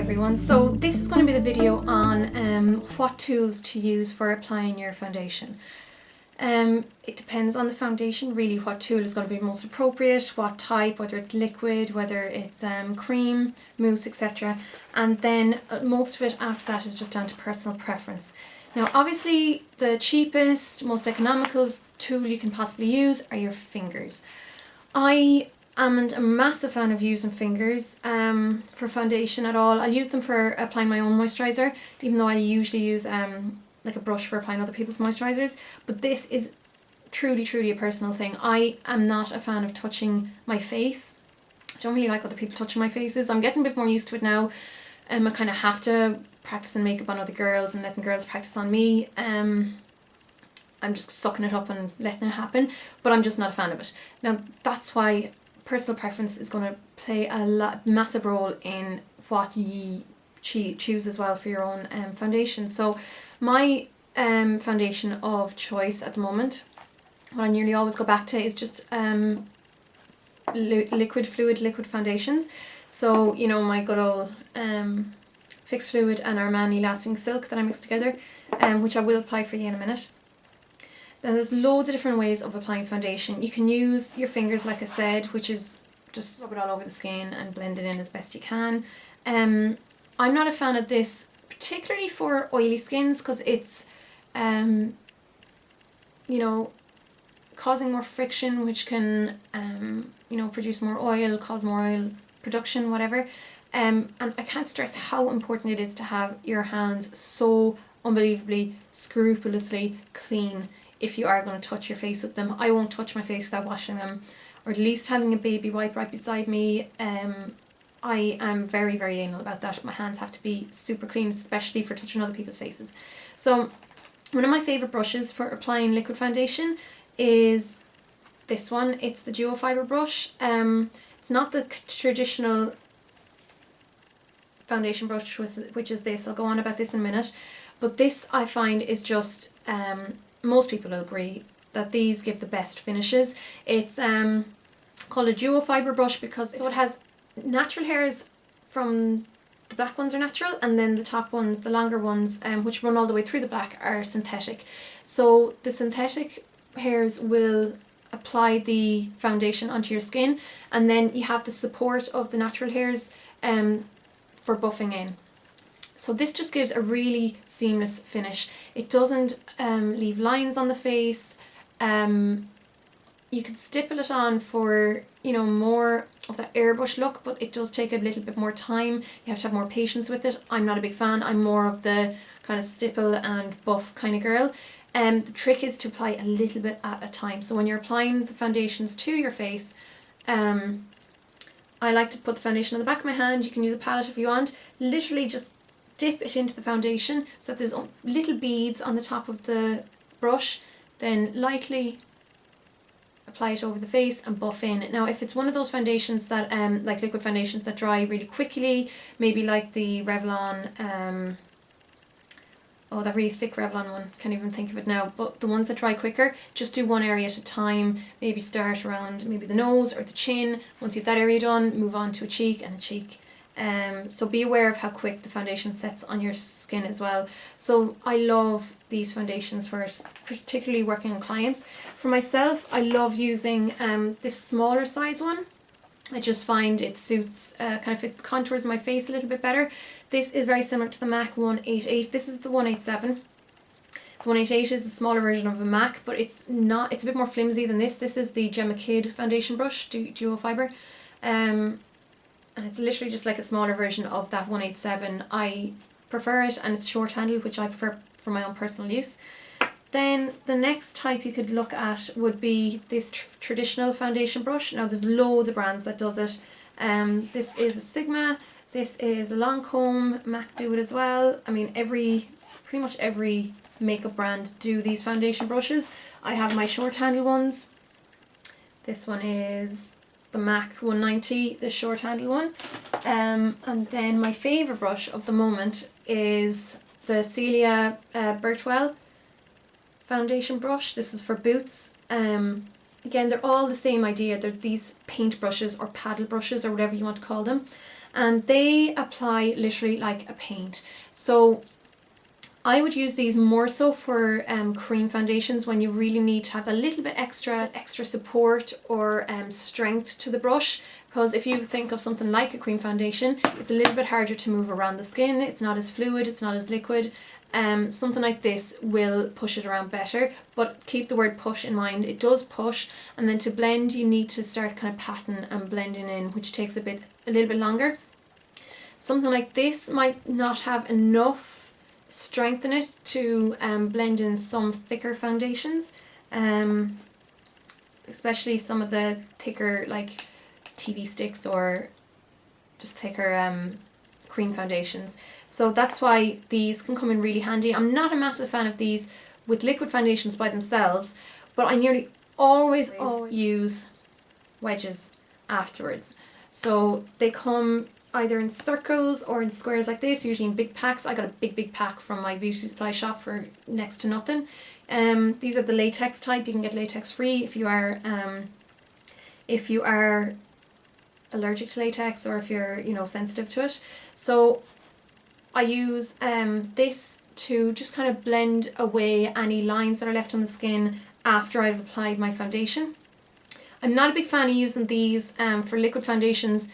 everyone. So this is going to be the video on what tools to use for applying your foundation. It depends on the foundation really what tool is going to be most appropriate, what type, whether it's liquid, whether it's cream, mousse, etc. And then most of it after that is just down to personal preference. Now obviously the cheapest, most economical tool you can possibly use are your fingers. I am a massive fan of using fingers for foundation at all. I'll use them for applying my own moisturiser, even though I usually use like a brush for applying other people's moisturisers. But this is truly a personal thing. I am not a fan of touching my face. I don't really like other people touching my faces. I'm getting a bit more used to it now. I kind of have to practice in makeup on other girls and letting girls practice on me. I'm just sucking it up and letting it happen, but I'm just not a fan of it. Now that's why personal preference is going to play a massive role in what you choose as well for your own foundation. So my foundation of choice at the moment, what I nearly always go back to, is just liquid foundations. So you know, my good old Fix Fluid and Armani Lasting Silk that I mix together, which I will apply for you in a minute. Now there's loads of different ways of applying foundation. You can use your fingers, like I said, which is just rub it all over the skin and blend it in as best you can. I'm not a fan of this, particularly for oily skins, because it's, you know, causing more friction, which can, you know, produce more oil, cause more oil production, whatever. And I can't stress how important it is to have your hands so unbelievably, scrupulously clean if you are going to touch your face with them. I won't touch my face without washing them, or at least having a baby wipe right beside me. I am very anal about that. My hands have to be super clean, especially for touching other people's faces. So one of my favourite brushes for applying liquid foundation is this one. It's the Duo Fibre brush. It's not the traditional foundation brush, which is this. I'll go on about this in a minute. But this, I find, is just, most people will agree that these give the best finishes. It's called a Duo Fibre brush because it has natural hairs. From the black ones are natural, and then the top ones, the longer ones, which run all the way through the black, are synthetic. So the synthetic hairs will apply the foundation onto your skin, and then you have the support of the natural hairs for buffing in. So this just gives a really seamless finish. It doesn't leave lines on the face. You could stipple it on for, you know, more of that airbrush look, but it does take a little bit more time. You have to have more patience with it. I'm not a big fan. I'm more of the kind of stipple and buff kind of girl. The trick is to apply a little bit at a time. So when you're applying the foundations to your face, I like to put the foundation on the back of my hand. You can use a palette if you want. Literally just dip it into the foundation so that there's little beads on the top of the brush, then lightly apply it over the face and buff in. Now if it's one of those foundations that like liquid foundations that dry really quickly, maybe like the Revlon, oh, that really thick Revlon one, can't even think of it now, but the ones that dry quicker, just do one area at a time. Maybe start around maybe the nose or the chin. Once you have that area done, move on to a cheek and a cheek. So be aware of how quick the foundation sets on your skin as well. So I love these foundations for particularly working on clients. For myself, I love using this smaller size one. I just find it suits, kind of fits the contours of my face a little bit better. This is very similar to the MAC 188. This is the 187. The 188 is a smaller version of a MAC, but it's not. It's a bit more flimsy than this. This is the Gemma Kid foundation brush, Duo Fibre. And it's literally just like a smaller version of that 187. I prefer it, and it's short handled, which I prefer for my own personal use. Then the next type you could look at would be this traditional foundation brush. Now there's loads of brands that does it. This is a Sigma, this is a Lancome, MAC do it as well. I mean, pretty much every makeup brand do these foundation brushes. I have my short handle ones. This one is the MAC 190, the short handle one. And then my favourite brush of the moment is the Celia Birtwell foundation brush. This is for boots. Again, they're all the same idea. They're these paint brushes or paddle brushes or whatever you want to call them. and they apply literally like a paint. So I would use these more so for cream foundations when you really need to have a little bit extra support or strength to the brush, because if you think of something like a cream foundation, it's a little bit harder to move around the skin, it's not as fluid, it's not as liquid. Something like this will push it around better, but keep the word push in mind. It does push, and then to blend you need to start kind of patting and blending in, which takes a little bit longer. Something like this might not have enough strength in it to blend in some thicker foundations, especially some of the thicker like TV sticks or just thicker cream foundations. So that's why these can come in really handy. I'm not a massive fan of these with liquid foundations by themselves, but I nearly always use wedges afterwards. So they come either in circles or in squares like this, usually in big packs. I got a big pack from my beauty supply shop for next to nothing. These are the latex type. You can get latex free if you are allergic to latex, or if you're sensitive to it. So I use this to just kind of blend away any lines that are left on the skin after I've applied my foundation. I'm not a big fan of using these for liquid foundations,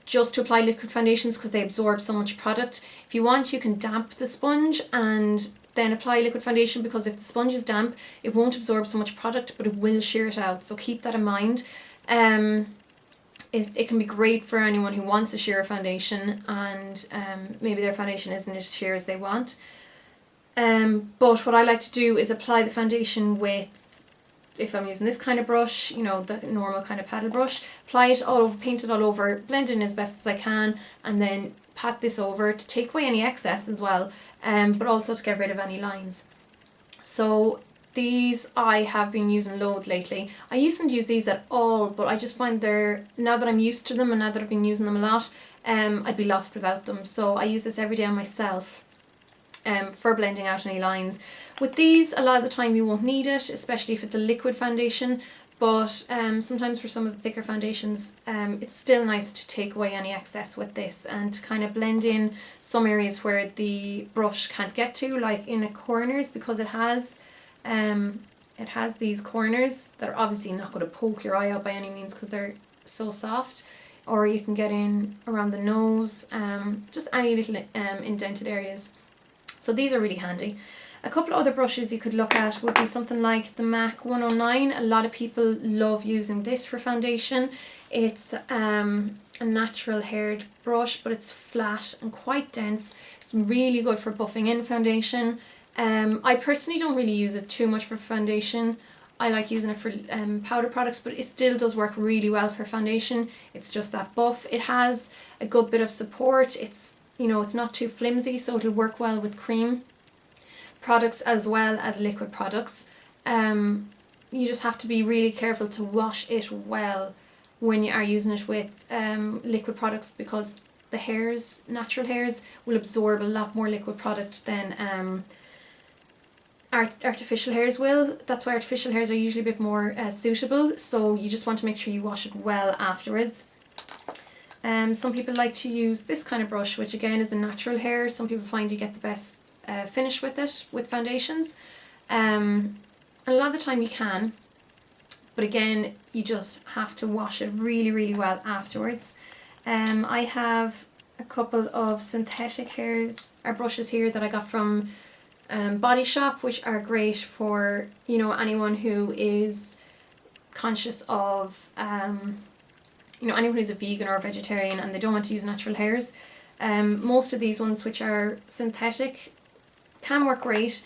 just to apply liquid foundations, because they absorb so much product. If you want, you can damp the sponge and then apply liquid foundation, because if the sponge is damp, it won't absorb so much product, but it will shear it out. So keep that in mind. It can be great for anyone who wants a sheer foundation and maybe their foundation isn't as sheer as they want. But what I like to do is apply the foundation with, if I'm using this kind of brush, the normal kind of paddle brush, apply it all over, paint it all over, blend in as best as I can, and then pat this over to take away any excess as well, but also to get rid of any lines. So these I have been using loads lately. I used to use these at all, but I just find now that I'm used to them and now that I've been using them a lot, I'd be lost without them. So I use this every day on myself. For blending out any lines. With these, a lot of the time you won't need it, especially if it's a liquid foundation, but sometimes for some of the thicker foundations, it's still nice to take away any excess with this and to kind of blend in some areas where the brush can't get to, like in the corners, because it has these corners that are obviously not going to poke your eye out by any means because they're so soft. Or you can get in around the nose, just any little indented areas. So these are really handy. A couple of other brushes you could look at would be something like the MAC 109. A lot of people love using this for foundation. It's a natural haired brush, but it's flat and quite dense. It's really good for buffing in foundation. I personally don't really use it too much for foundation. I like using it for powder products, but it still does work really well for foundation. It's just that buff. It has a good bit of support. It's not too flimsy, so it'll work well with cream products as well as liquid products. You just have to be really careful to wash it well when you are using it with liquid products, because the hairs, natural hairs, will absorb a lot more liquid product than artificial hairs will. That's why artificial hairs are usually a bit more suitable, so you just want to make sure you wash it well afterwards. Some people like to use this kind of brush, which again is a natural hair. Some people find you get the best finish with it, with foundations. And a lot of the time you can, but again, you just have to wash it really, really well afterwards. I have a couple of synthetic brushes here that I got from Body Shop, which are great for, anyone who is conscious of anyone who's a vegan or a vegetarian and they don't want to use natural hairs. Most of these ones, which are synthetic, can work great.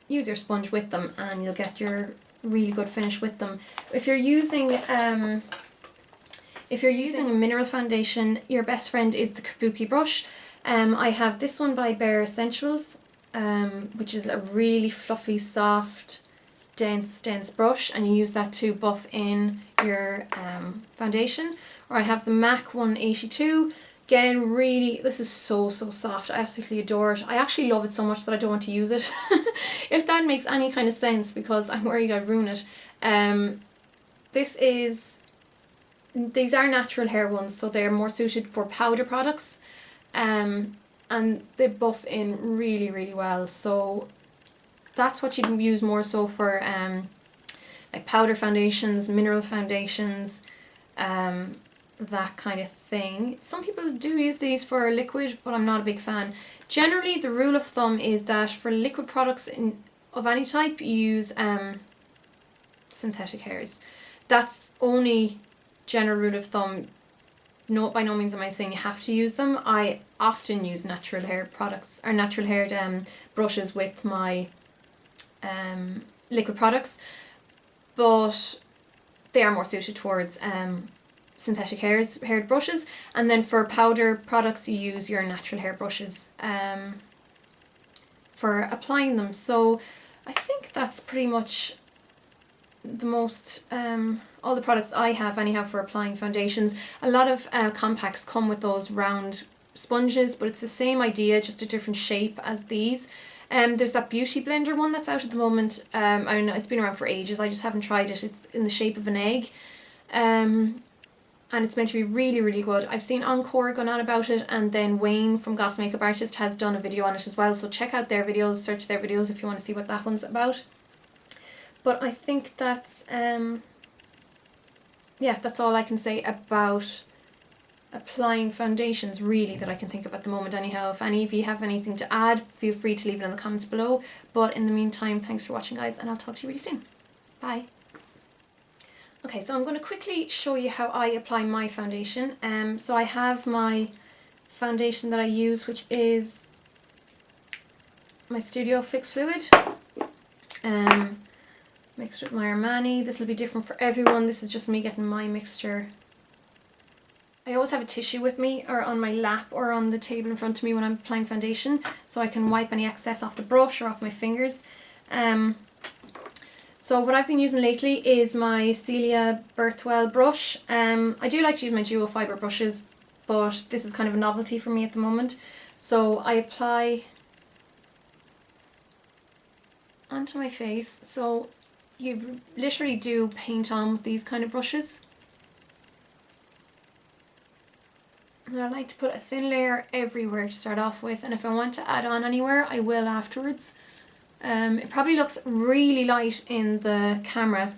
Use your sponge with them and you'll get your really good finish with them. If you're using a mineral foundation, your best friend is the Kabuki brush. I have this one by Bare Essentials, which is a really fluffy, soft, dense brush, and you use that to buff in your foundation. Or I have the MAC 182. Again, really, this is so soft. I absolutely adore it. I actually love it so much that I don't want to use it. If that makes any kind of sense, because I'm worried I'd ruin it. This is these are natural hair ones, so they're more suited for powder products, and they buff in really, really well. So that's what you can use more so for like powder foundations, mineral foundations, that kind of thing. Some people do use these for liquid, but I'm not a big fan. Generally, the rule of thumb is that for liquid products of any type, you use synthetic hairs. That's only general rule of thumb. No, by no means am I saying you have to use them. I often use natural hair products or natural haired brushes with my liquid products, but they are more suited towards synthetic haired brushes. And then for powder products, you use your natural hair brushes for applying them. So I think that's pretty much the most all the products I have anyhow for applying foundations. A lot of compacts come with those round sponges, but it's the same idea, just a different shape as these. There's that beauty blender one that's out at the moment. I don't know, it's been around for ages, I just haven't tried it. It's in the shape of an egg, and it's meant to be really, really good. I've seen Encore going on about it, and then Wayne from LetzMakeup Artist has done a video on it as well, so check out their videos, search their videos if you want to see what that one's about. But I think that's yeah, that's all I can say about applying foundations, really, that I can think of at the moment anyhow. If any of you have anything to add, feel free to leave it in the comments below. But in the meantime, thanks for watching, guys, and I'll talk to you really soon. Bye. Okay, so I'm going to quickly show you how I apply my foundation. So I have my foundation that I use, which is my Studio Fix Fluid, mixed with my Armani. This will be different for everyone. This is just me getting my mixture. I always have a tissue with me, or on my lap, or on the table in front of me when I'm applying foundation, so I can wipe any excess off the brush or off my fingers. So what I've been using lately is my Celia Birthwell brush. I do like to use my dual fibre brushes, but this is kind of a novelty for me at the moment. So I apply onto my face. So you literally do paint on with these kind of brushes. And I like to put a thin layer everywhere to start off with, and if I want to add on anywhere, I will afterwards. It probably looks really light in the camera.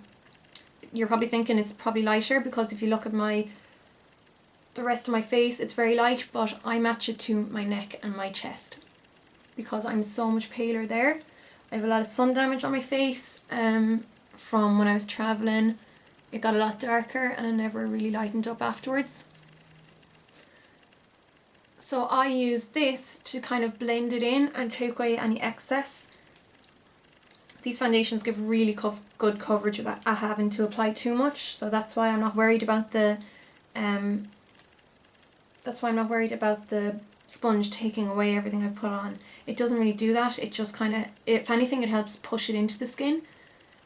You're probably thinking it's probably lighter because if you look at the rest of my face, it's very light, but I match it to my neck and my chest because I'm so much paler there. I have a lot of sun damage on my face from when I was travelling. It got a lot darker and it never really lightened up afterwards. So I use this to kind of blend it in and take away any excess. These foundations give really good coverage without having to apply too much, so that's why I'm not worried about the sponge taking away everything I've put on. It doesn't really do that. It just kind of, if anything, it helps push it into the skin.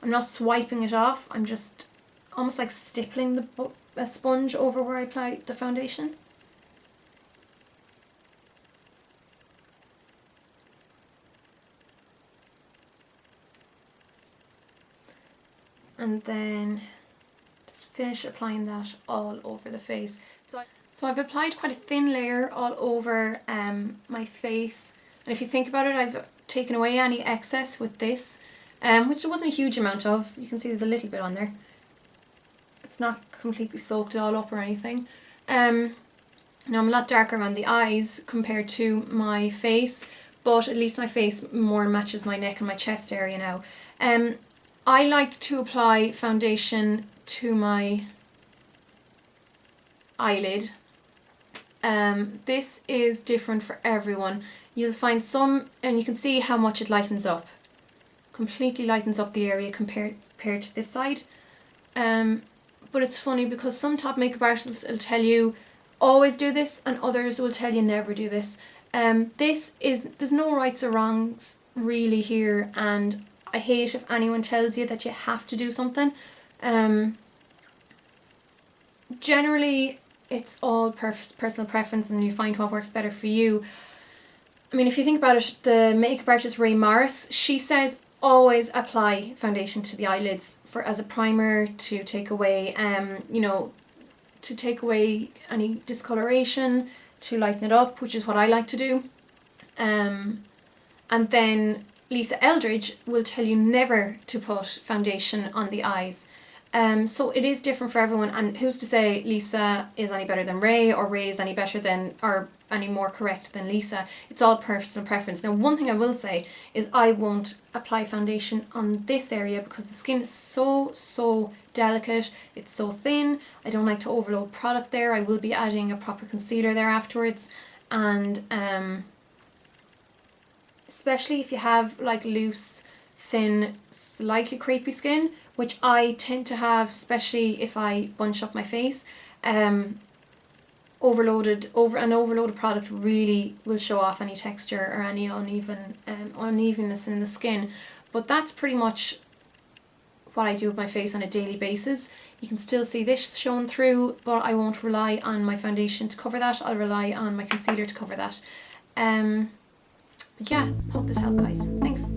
I'm not swiping it off. I'm just almost like stippling a sponge over where I apply the foundation. And then just finish applying that all over the face. So I've applied quite a thin layer all over my face, and if you think about it, I've taken away any excess with this, which there wasn't a huge amount of. You can see there's a little bit on there. It's not completely soaked all up or anything. Now I'm a lot darker around the eyes compared to my face, but at least my face more matches my neck and my chest area now. I like to apply foundation to my eyelid. This is different for everyone. You'll find some, and you can see how much it lightens up. Completely lightens up the area compared to this side. But it's funny because some top makeup artists will tell you always do this, and others will tell you never do this. There's no rights or wrongs really here, and I hate if anyone tells you that you have to do something. Generally, it's all personal preference, and you find what works better for you. I mean, if you think about it, the makeup artist Ray Morris, she says always apply foundation to the eyelids as a primer to take away, you know, to take away any discoloration, to lighten it up, which is what I like to do. And then Lisa Eldridge will tell you never to put foundation on the eyes. So it is different for everyone, and who's to say Lisa is any better than Ray, or Ray is any better than, or any more correct than Lisa. It's all personal preference. Now, one thing I will say is I won't apply foundation on this area because the skin is so delicate. It's so thin. I don't like to overload product there. I will be adding a proper concealer there afterwards, and especially if you have like loose, thin, slightly crepey skin, which I tend to have, especially if I bunch up my face. Overloaded product really will show off any texture or any unevenness in the skin. But that's pretty much what I do with my face on a daily basis. You can still see this showing through, but I won't rely on my foundation to cover that. I'll rely on my concealer to cover that. But yeah, hope this helped, guys. Thanks.